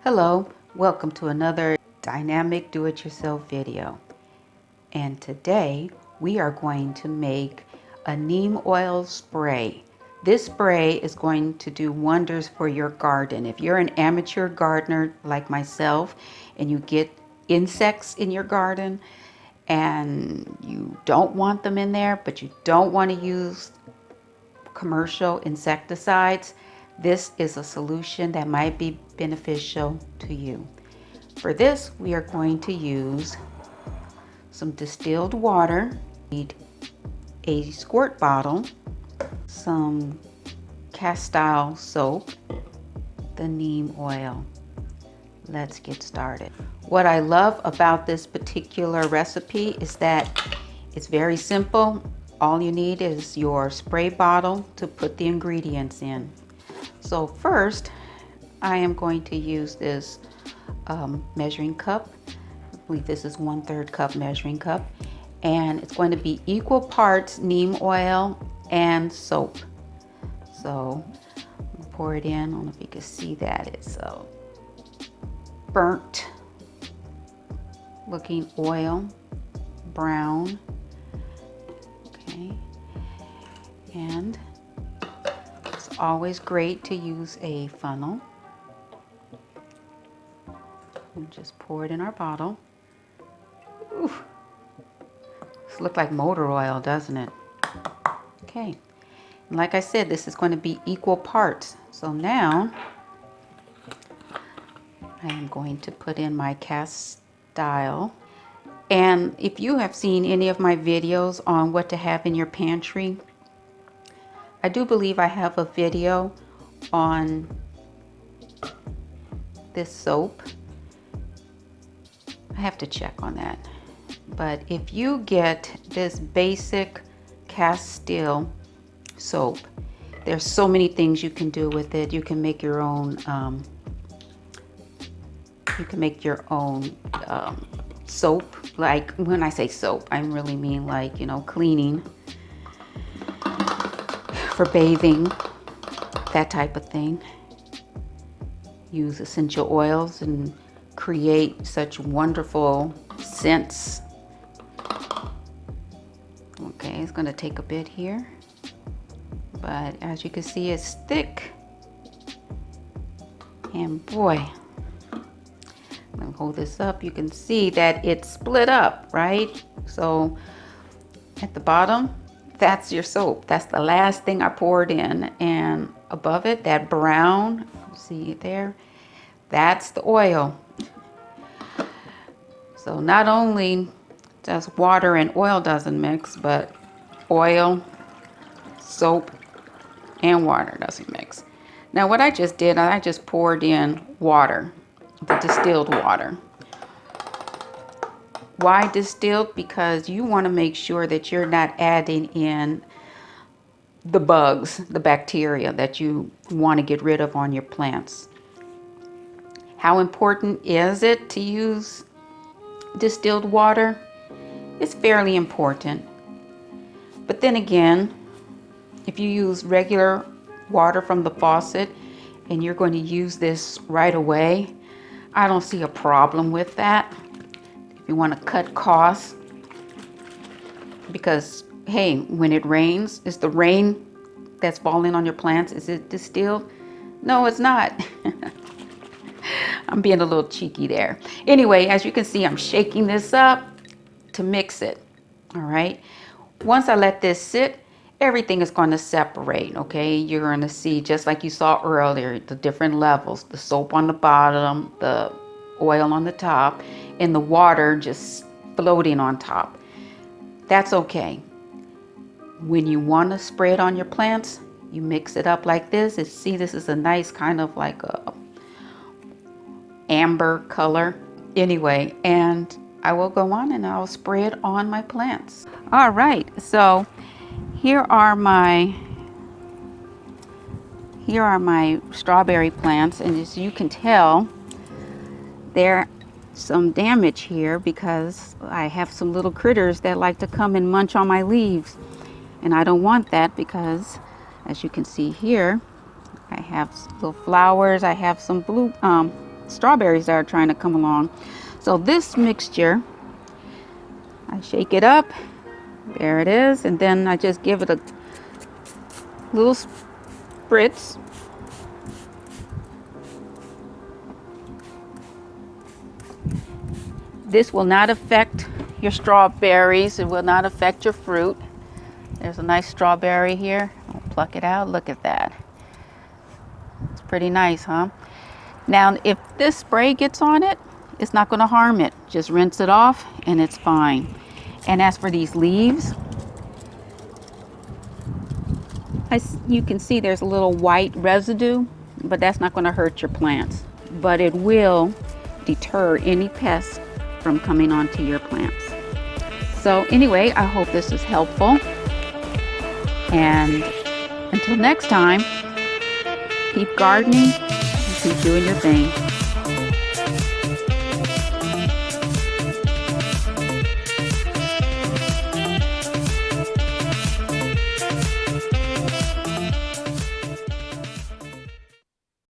Hello, welcome to another dynamic do-it-yourself video. And today we are going to make a neem oil spray. This spray is going to do wonders for your garden. If you're an amateur gardener like myself and you get insects in your garden and you don't want them in there, but you don't want to use commercial insecticides, this is a solution that might be beneficial to you. For this, we are going to use some distilled water, need a squirt bottle, some castile soap, the neem oil. Let's get started. What I love about this particular recipe is that it's very simple. All you need is your spray bottle to put the ingredients in. So first, I am going to use this measuring cup. I believe this is 1/3 cup measuring cup, and it's going to be equal parts neem oil and soap. So I'll pour it in. I don't know if you can see that. It's a burnt looking oil, brown. Okay, and it's always great to use a funnel. And just pour it in our bottle. Ooh, this looks like motor oil, doesn't it? Okay, and like I said, this is going to be equal parts. So now I am going to put in my castile. And if you have seen any of my videos on what to have in your pantry, I do believe I have a video on this soap. I have to check on that. But if you get this basic castile soap, there's so many things you can do with it. You can make your own soap. Like when I say soap, I really mean like, you know, cleaning, for bathing, that type of thing. Use essential oils and create such wonderful scents. Okay, it's going to take a bit here, but as you can see, it's thick. And boy, let me hold this up. You can see that it's split up, right? So at the bottom, that's your soap. That's the last thing I poured in. And above it, that brown, see it there? That's the oil. So not only does water and oil doesn't mix, but oil, soap, and water doesn't mix. Now what I just did, I just poured in water, the distilled water. Why distilled? Because you want to make sure that you're not adding in the bugs, the bacteria that you want to get rid of on your plants. How important is it to use distilled water? It's fairly important. But then again, if you use regular water from the faucet and you're going to use this right away, I don't see a problem with that. If you want to cut costs, because hey, when it rains, is the rain that's falling on your plants, is it distilled? No, it's not. I'm being a little cheeky there. Anyway, as you can see, I'm shaking this up to mix it. All right. Once I let this sit, everything is going to separate. Okay. You're going to see, just like you saw earlier, the different levels, the soap on the bottom, the oil on the top, and the water just floating on top. That's okay. When you want to spray it on your plants, you mix it up like this. See, this is a nice kind of like a amber color. Anyway, and I will go on and I'll spray it on my plants. All right, so here are my strawberry plants, and as you can tell, there's some damage here because I have some little critters that like to come and munch on my leaves, and I don't want that because, as you can see here, I have little flowers. I have some strawberries that are trying to come along. So this mixture, I shake it up. There it is. And then I just give it a little spritz. This will not affect your strawberries. It will not affect your fruit. There's a nice strawberry here. I'll pluck it out. Look at that. It's pretty nice, huh? Now, if this spray gets on it, it's not going to harm it. Just rinse it off and it's fine. And as for these leaves, you can see there's a little white residue, but that's not going to hurt your plants. But it will deter any pests from coming onto your plants. So anyway, I hope this is helpful. And until next time, keep gardening and keep doing your thing.